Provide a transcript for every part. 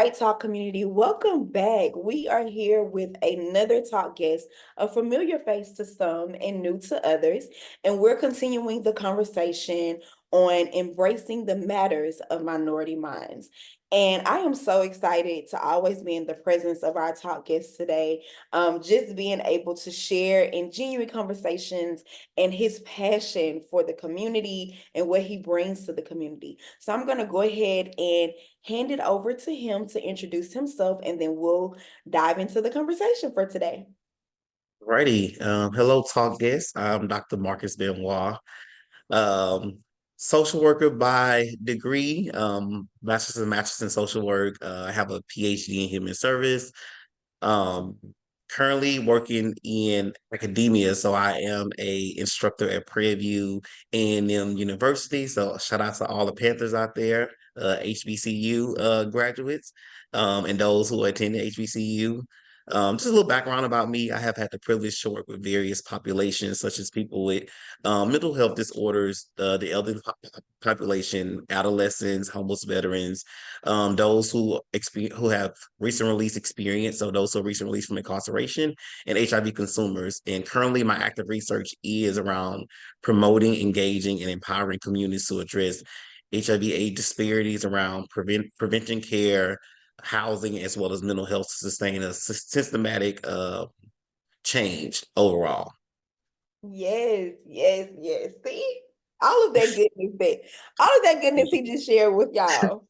right, Talk community, welcome back. We are here with another talk guest, a familiar face to some and new to others, and we're continuing the conversation on embracing the matters of minority minds. And I am so excited to always be in the presence of our talk guest today, just being able to share in genuine conversations and his passion for the community and what he brings to the community. So I'm going to go ahead and hand it over to him to introduce himself, and then we'll dive into the conversation for today. Righty. Hello, talk guests. I'm Dr. Marcus Benoit, um, social worker by degree, bachelor's and master's in social work. I have a PhD in human service. Um, Currently working in academia, so I am a instructor at Prairie View A&M University. So shout out to all the Panthers out there, HBCU graduates, and those who attend HBCU. Just a little background about me. I have had the privilege to work with various populations, such as people with mental health disorders, the elderly population, adolescents, homeless veterans, those who have recent release experience, so those who are recent released from incarceration, and HIV consumers. And currently, my active research is around promoting, engaging, and empowering communities to address HIV/AIDS disparities around prevention care, housing, as well as mental health to sustain a systematic change overall. Yes, yes, yes. See, all of that goodness all of that goodness he just shared with y'all.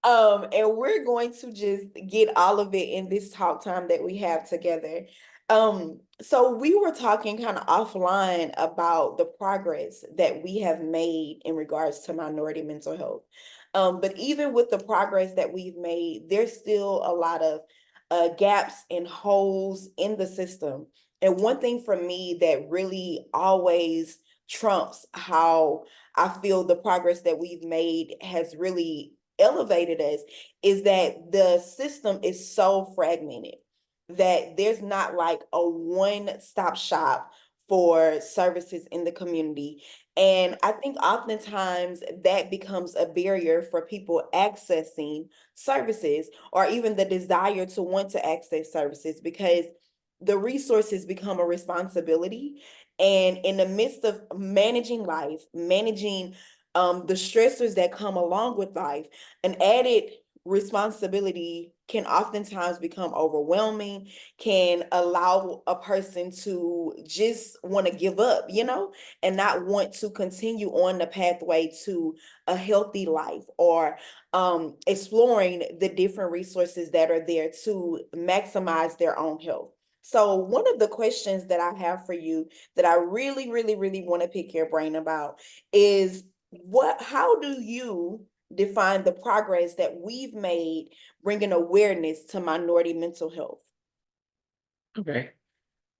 And we're going to just get all of it in this talk time that we have together. So we were talking kind of offline about the progress that we have made in regards to minority mental health. But even with the progress that we've made, there's still a lot of gaps and holes in the system. And one thing for me that really always trumps how I feel the progress that we've made has really elevated us is that the system is so fragmented that there's not like a one-stop shop for services in the community. And I think oftentimes that becomes a barrier for people accessing services or even the desire to want to access services because the resources become a responsibility. And in the midst of managing life, managing the stressors that come along with life, an added responsibility can oftentimes become overwhelming, can allow a person to just want to give up, and not want to continue on the pathway to a healthy life or exploring the different resources that are there to maximize their own health. So, one of the questions that I have for you that I really, really, really want to pick your brain about is how do you define the progress that we've made bringing awareness to minority mental health? Okay.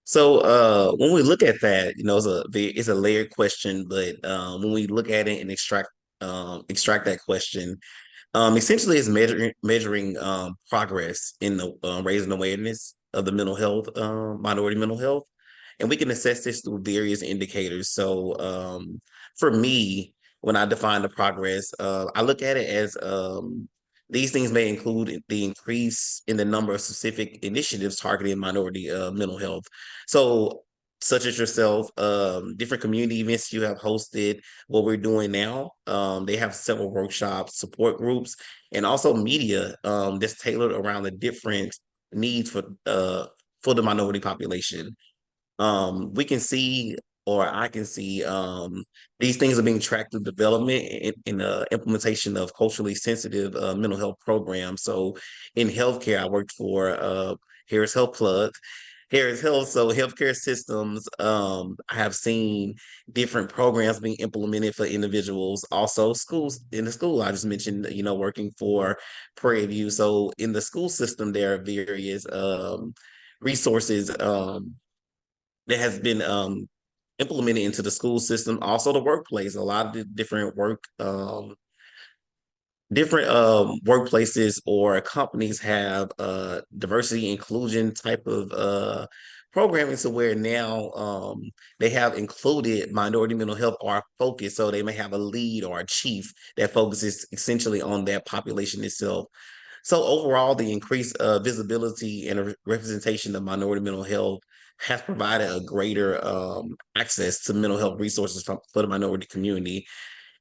So when we look at that, it's a layered question, but when we look at it and extract that question, essentially it's measuring progress in the raising awareness of the mental health, minority mental health, and we can assess this through various indicators. So for me, when I define the progress, I look at it as these things may include the increase in the number of specific initiatives targeting minority mental health. So, such as yourself, different community events you have hosted, what we're doing now. They have several workshops, support groups, and also media that's tailored around the different needs for the minority population. We can see, or I can see, these things are being tracked through development in the implementation of culturally sensitive mental health programs. So in healthcare, I worked for Harris Health Plug. Harris Health, so healthcare systems, I have seen different programs being implemented for individuals. Also, schools in the school, I just mentioned, working for Prairie View. So in the school system, there are various resources that has been implemented into the school system, also the workplace. A lot of the different workplaces or companies have diversity inclusion type of programming to where now they have included minority mental health or focus. So they may have a lead or a chief that focuses essentially on that population itself. So overall, the increased visibility and representation of minority mental health has provided a greater access to mental health resources for the minority community.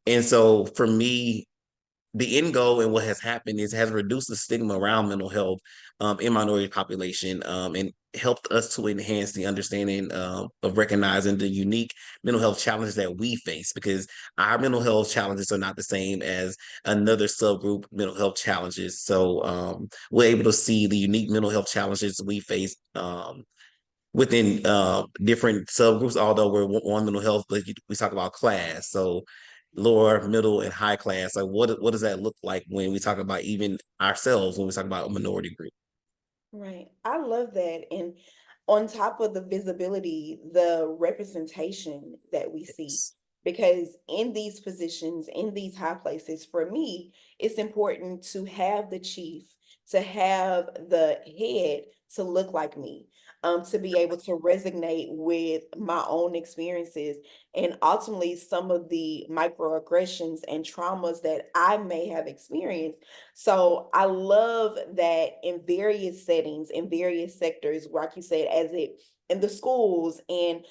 And so for me, the end goal and what has happened is it has reduced the stigma around mental health in minority population, and helped us to enhance the understanding of recognizing the unique mental health challenges that we face, because our mental health challenges are not the same as another subgroup mental health challenges. So we're able to see the unique mental health challenges we face within different subgroups, although we're on mental health, but we talk about class. So lower, middle, and high class. Like what does that look like when we talk about even ourselves, when we talk about a minority group? Right. I love that. And on top of the visibility, the representation that we see. Yes. Because in these positions, in these high places, for me, it's important to have the chief, to have the head to look like me, to be able to resonate with my own experiences and ultimately some of the microaggressions and traumas that I may have experienced. So I love that in various settings, in various sectors, like you said, as it in the schools and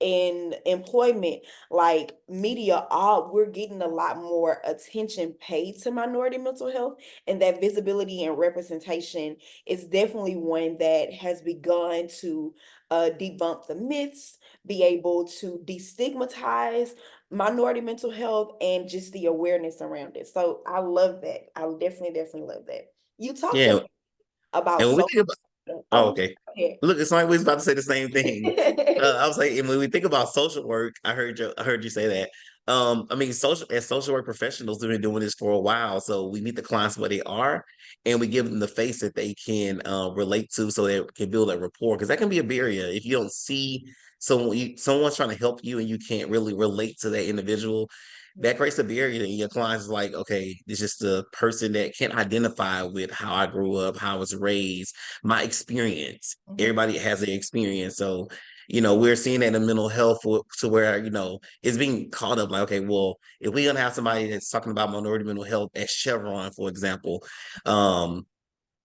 in employment, like media, all we're getting a lot more attention paid to minority mental health, and that visibility and representation is definitely one that has begun to debunk the myths, be able to destigmatize minority mental health and just the awareness around it. So I love that. I definitely love that. You talked Yeah. about And when we social. think about Oh, Oh, okay. I'm sorry. Look, it's like we was about to say the same thing. I was like, and when we think about social work, I heard you say that. I mean, social work professionals have been doing this for a while, so we meet the clients where they are, and we give them the face that they can relate to, so they can build that rapport. Because that can be a barrier if you don't see someone's trying to help you and you can't really relate to that individual. That creates a barrier, and your clients is like, okay, it's just a person that can't identify with how I grew up, how I was raised, my experience. Mhm. Everybody has their experience. So, we're seeing that in mental health to where, it's being caught up like, okay, well, if we're gonna have somebody that's talking about minority mental health at Chevron, for example, um,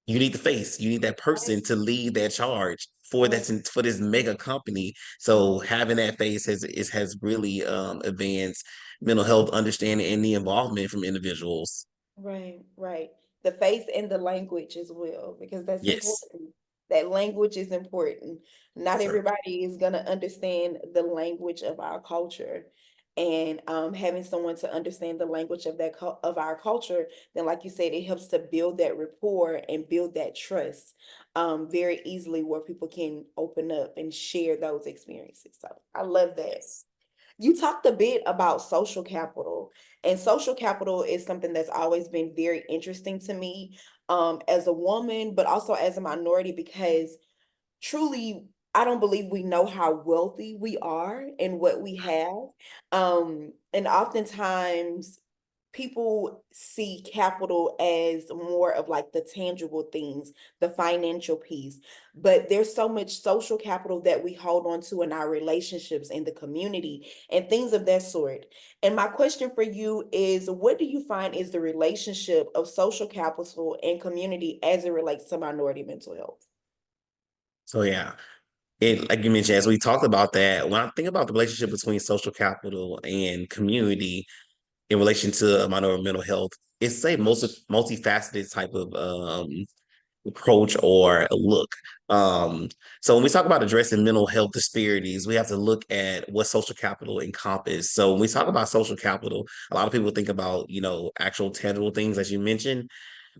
you need the face, you need that Right, person to lead that charge for right, for this mega company. So having that face has really advanced mental health understanding and the involvement from individuals. right, right. The face and the language as well, because that's Yes. important. That language is important. Not Yes, sir. everybody is gonna understand the language of our culture. And having someone to understand the language of of our culture, then like you said, it helps to build that rapport and build that trust very easily where people can open up and share those experiences. So I love that. Yes. You talked a bit about social capital, and social capital is something that's always been very interesting to me as a woman, but also as a minority, because truly, I don't believe we know how wealthy we are and what we have. And oftentimes people see capital as more of like the tangible things, the financial piece. But there's so much social capital that we hold on to in our relationships in the community and things of that sort. And my question for you is, what do you find is the relationship of social capital and community as it relates to minority mental health? So yeah. And like you mentioned, as we talked about that, when I think about the relationship between social capital and community in relation to minority mental health, it's a multifaceted type of approach or a look. Um, so when we talk about addressing mental health disparities, we have to look at what social capital encompass. So when we talk about social capital, a lot of people think about, actual tangible things, as you mentioned.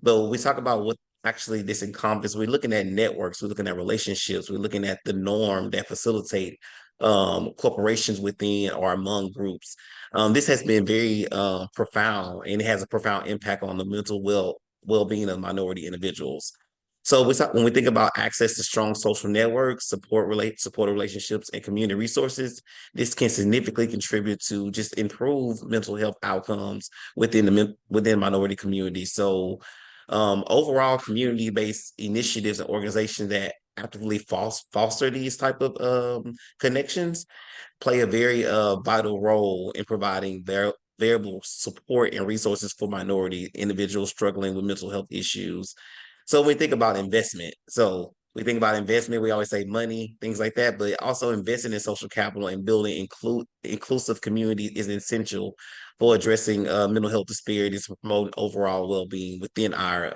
But when we talk about what actually this encompasses, we're looking at networks, we're looking at relationships, we're looking at the norm that facilitate corporations within or among groups. This has been very profound, and it has a profound impact on the mental well-being of minority individuals. So when we think about access to strong social networks, supportive relationships, and community resources, this can significantly contribute to just improve mental health outcomes within minority communities. So overall, community-based initiatives and organizations that actively foster these type of connections play a very vital role in providing available support and resources for minority individuals struggling with mental health issues. So when we think about investment, we always say money, things like that, but also investing in social capital and building inclusive community is essential for addressing mental health disparities, promoting overall well-being within our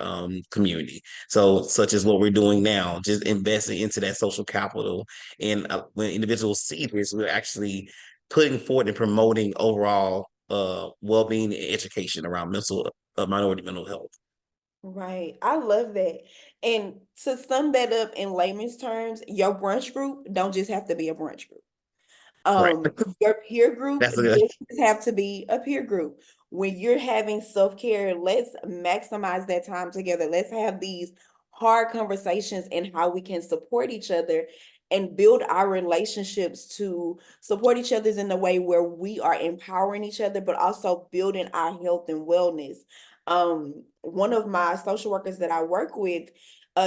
community. So, such as what we're doing now, just investing into that social capital. And when individuals see this, we're actually putting forward and promoting overall well-being and education around minority mental health. Right. I love that. And to sum that up in layman's terms, your brunch group don't just have to be a brunch group. Right. Um, your peer group That's a good. doesn't have to be a peer group. When you're having self-care, let's maximize that time together. Let's have these hard conversations and how we can support each other and build our relationships to support each other's in the way where we are empowering each other, but also building our health and wellness. One of my social workers that I work with,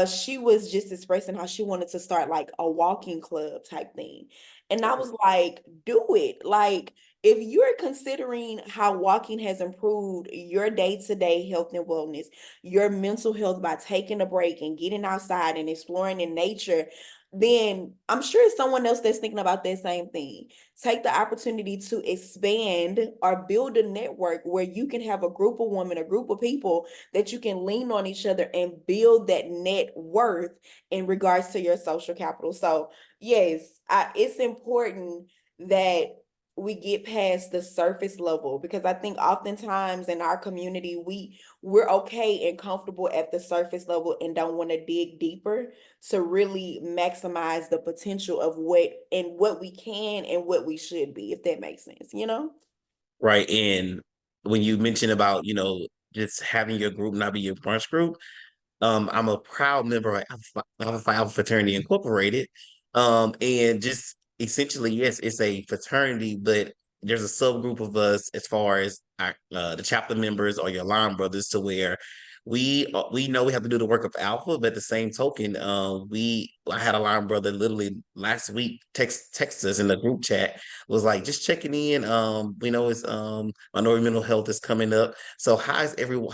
she was just expressing how she wanted to start like a walking club type thing. And I was like, do it. Like, if you're considering how walking has improved your day-to-day health and wellness, your mental health by taking a break and getting outside and exploring in nature, then I'm sure someone else that's thinking about that same thing. Take the opportunity to expand or build a network where you can have a group of women, a group of people that you can lean on each other and build that net worth in regards to your social capital. So, yes, it's important that we get past the surface level because I think oftentimes in our community we're okay and comfortable at the surface level and don't want to dig deeper to really maximize the potential of what we can and what we should be, if that makes sense, you know? Right. And when you mention about, just having your group not be your brunch group, I'm a proud member of Alpha Fraternity Incorporated. And just essentially, yes, it's a fraternity, but there's a subgroup of us as far as the chapter members or your line brothers to where we know we have to do the work of Alpha, but at the same token, I had a line brother literally last week text us in the group chat was like just checking in. We know it's minority mental health is coming up. So how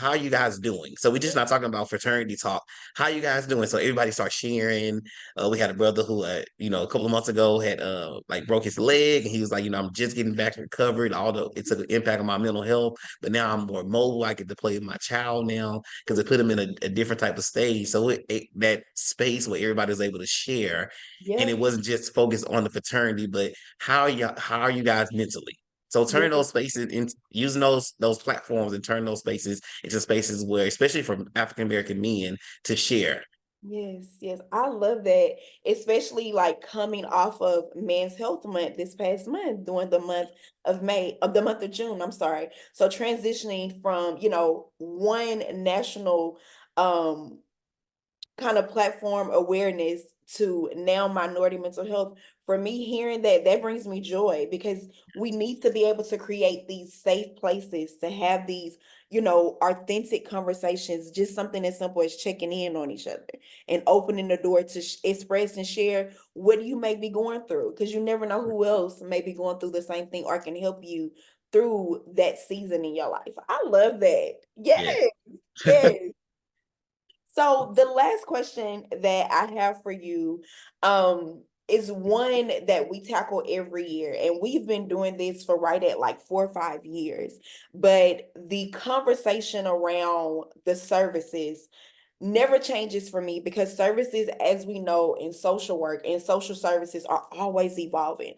are you guys doing? So we're just not talking about fraternity talk. How you guys doing? So everybody starts sharing. We had a brother who a couple of months ago had like broke his leg and he was like, I'm just getting back recovered, although it took an impact on my mental health, but now I'm more mobile. I get to play with my child now because it put him in a different type of stage. So that space where everybody's able to share and Yeah, it wasn't just focused on the fraternity, but how are you guys mentally? So yeah. turn those spaces in using those platforms and turn those spaces into spaces where, especially for African American men, to share. Yes, yes. I love that, especially like coming off of Men's Health Month this past month during the month of May, of the month of June, I'm sorry. So transitioning from, one national um kind of platform awareness to now minority mental health, for me hearing that brings me joy because we need to be able to create these safe places to have these authentic conversations, just something as simple as checking in on each other and opening the door to express and share what you may be going through, because you never know who else may be going through the same thing or can help you through that season in your life. I love that. Yeah. Yes, yes. So the last question that I have for you is one that we tackle every year, and we've been doing this for right at like 4 or 5 years. But the conversation around the services never changes for me because services, as we know in social work and social services, are always evolving.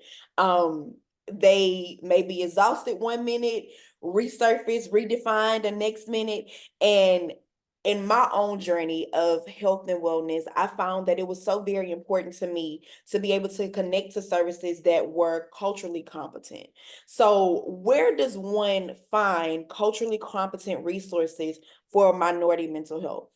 They may be exhausted one minute, resurface, redefined the next minute, and in my own journey of health and wellness, I found that it was so very important to me to be able to connect to services that were culturally competent. So, where does one find culturally competent resources for minority mental health?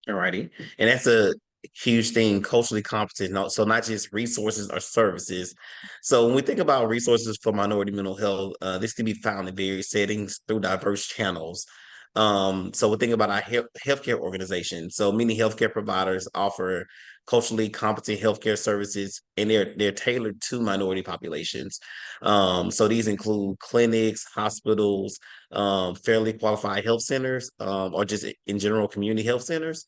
Alrighty. And that's a huge thing, culturally competent. So not just resources or services. So when we think about resources for minority mental health, this can be found in various settings through diverse channels. So we think about our healthcare organization. So many healthcare providers offer culturally competent healthcare services, and they're tailored to minority populations. So these include clinics, hospitals, fairly qualified health centers, or just in general community health centers.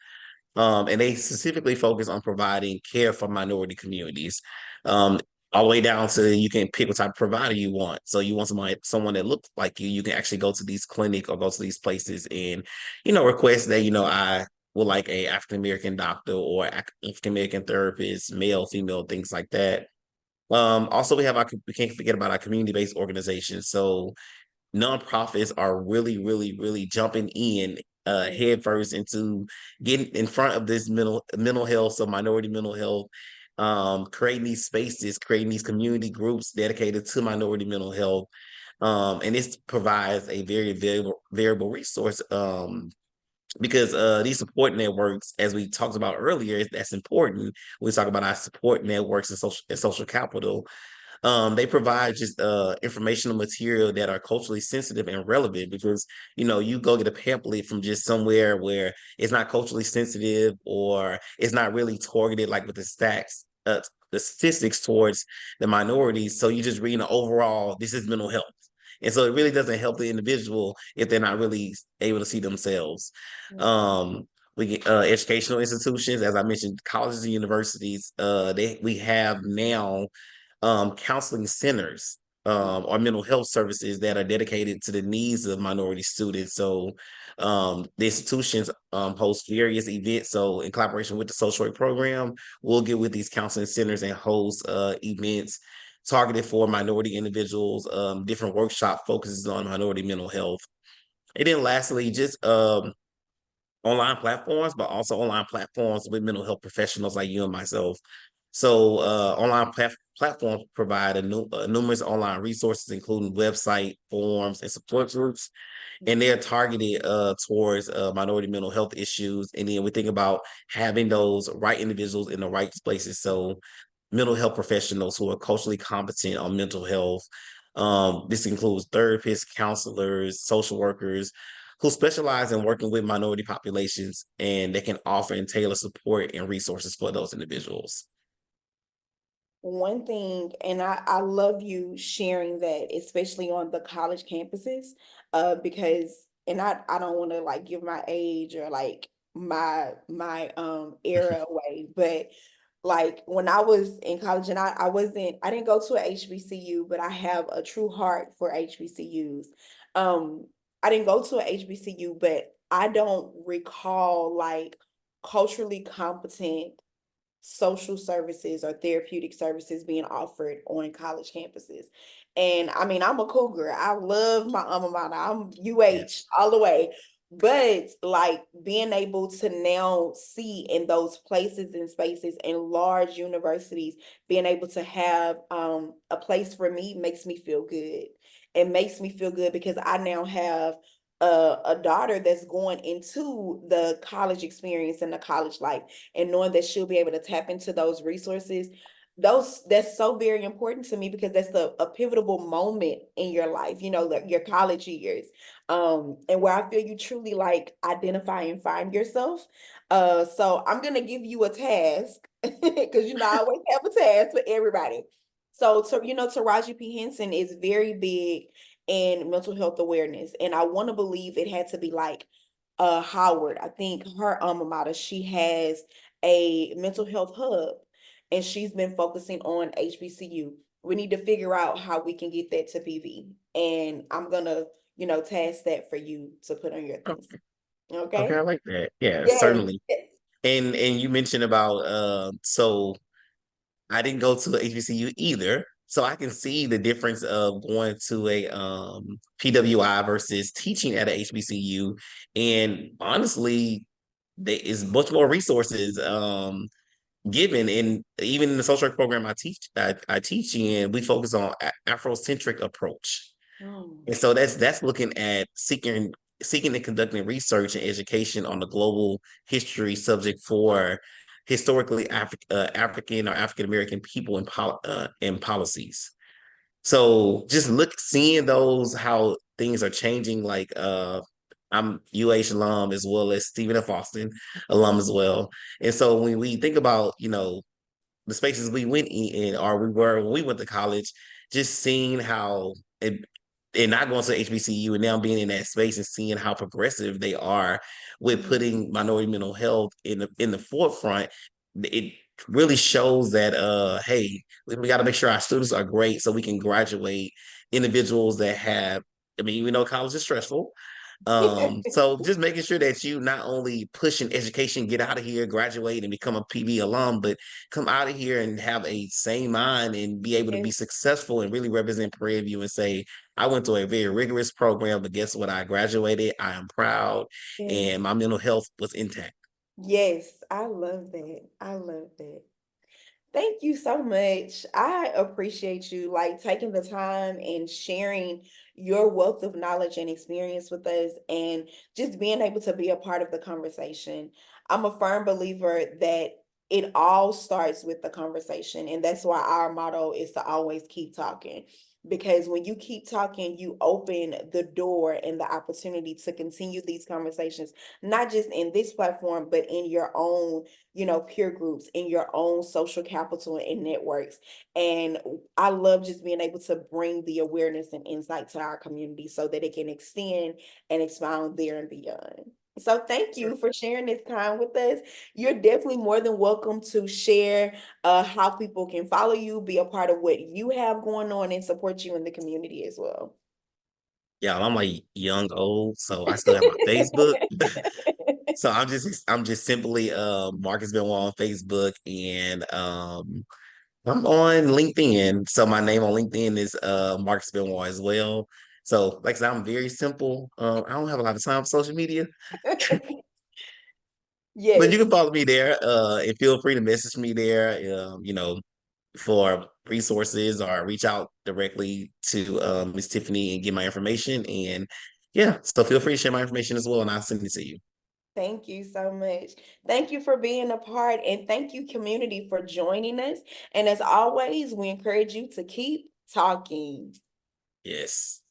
And they specifically focus on providing care for minority communities. Um, all the way down to you can pick what type of provider you want. So you want someone that looks like you can actually go to these clinic or go to these places and, request that, I would like a African American doctor or African American therapist, male, female, things like that. Also we can't forget about our community-based organizations. So nonprofits are really, really, really jumping in head first into getting in front of this mental health, so minority mental health, creating these spaces, creating these community groups dedicated to minority mental health. And this provides a very variable resource because these support networks, as we talked about earlier, that's important. We talk about our support networks and social capital. They provide just informational material that are culturally sensitive and relevant because, you go get a pamphlet from just somewhere where it's not culturally sensitive or it's not really targeted like with the statistics towards the minorities. So you just reading the overall, this is mental health. And so it really doesn't help the individual if they're not really able to see themselves. Um, we get educational institutions, as I mentioned, colleges and universities. We have now counseling centers or mental health services that are dedicated to the needs of minority students. So the institutions host various events. So in collaboration with the social work program, we'll get with these counseling centers and host events targeted for minority individuals. Different workshop focuses on minority mental health. And then lastly, just online platforms, but also online platforms with mental health professionals like you and myself. So online platforms provide numerous online resources, including website, forums, and support groups. And they're targeted towards minority mental health issues. And then we think about having those right individuals in the right places. So mental health professionals who are culturally competent on mental health. This includes therapists, counselors, social workers who specialize in working with minority populations, and they can offer and tailor support and resources for those individuals. One thing, and I love you sharing that, especially on the college campuses, because, and I don't want to like give my age or like my era away, but like when I was in college and I didn't go to a HBCU, but I have a true heart for HBCUs. Um, I didn't go to a HBCU, but I don't recall like culturally competent social services or therapeutic services being offered on college campuses. And I mean, I'm a cougar. I love my alma mater. I'm UH Yes. all the way. But like being able to now see in those places and spaces in large universities, being able to have a place for me makes me feel good. It makes me feel good because I now have a daughter that's going into the college experience and the college life, and knowing that she'll be able to tap into those resources, that's so very important to me because that's a pivotal moment in your life, your college years, and where I feel you truly like identify and find yourself. So I'm gonna give you a task because I always have a task for everybody. So Taraji P. Henson is very big in mental health awareness, and I want to believe it had to be like Howard. I think her alma mater, she has a mental health hub, and she's been focusing on HBCU. We need to figure out how we can get that to PV. And I'm gonna, task that for you to put on your things. Okay. Okay, Okay? I like that. Yeah, Yes. certainly. And you mentioned about so I didn't go to the HBCU either. So I can see the difference of going to a PWI versus teaching at a HBCU. And honestly, there is much more resources given. And even in the social work program I teach in, we focus on Afrocentric approach. Mm. And so that's looking at seeking and conducting research and education on the global history subject for historically African or African American people in policies. So just seeing those how things are changing, like I'm UH alum as well as Stephen F. Austin alum as well. And so when we think about, the spaces we went in or we were when we went to college, just seeing how it, and not going to HBCU and now being in that space and seeing how progressive they are with Mhm. putting minority mental health in the forefront, it really shows that hey, we got to make sure our students are great so we can graduate individuals that have, I mean, we know college is stressful, so just making sure that you not only pushing education, get out of here, graduate, and become a PV alum, but come out of here and have a sane mind and be able to be Yes, successful and really represent Prairie View and say, I went through a very rigorous program, but guess what? I graduated. I am proud, yes, and my mental health was intact. yes. I love that. I love that. Thank you so much. I appreciate you like taking the time and sharing your wealth of knowledge and experience with us and just being able to be a part of the conversation. I'm a firm believer that it all starts with the conversation, and that's why our motto is to always keep talking. Because when you keep talking, you open the door and the opportunity to continue these conversations, not just in this platform, but in your own, peer groups, in your own social capital and networks. And I love just being able to bring the awareness and insight to our community so that it can extend and expound there and beyond. So thank you for sharing this time with us. You're definitely more than welcome to share how people can follow you, be a part of what you have going on, and support you in the community as well. Yeah, I'm like young old, so I still have my Facebook. So I'm just simply Marcus Benoit on Facebook, and I'm on LinkedIn. So my name on LinkedIn is Marcus Benoit as well. So like I said, I'm very simple. I don't have a lot of time for social media, but you Yes, can follow me there, and feel free to message me there, for resources or reach out directly to Miss Tiffany and get my information. And yeah, so feel free to share my information as well, and I'll send it to you. thank you so much. Thank you for being a part, and thank you, community, for joining us. And as always, we encourage you to keep talking. Yes.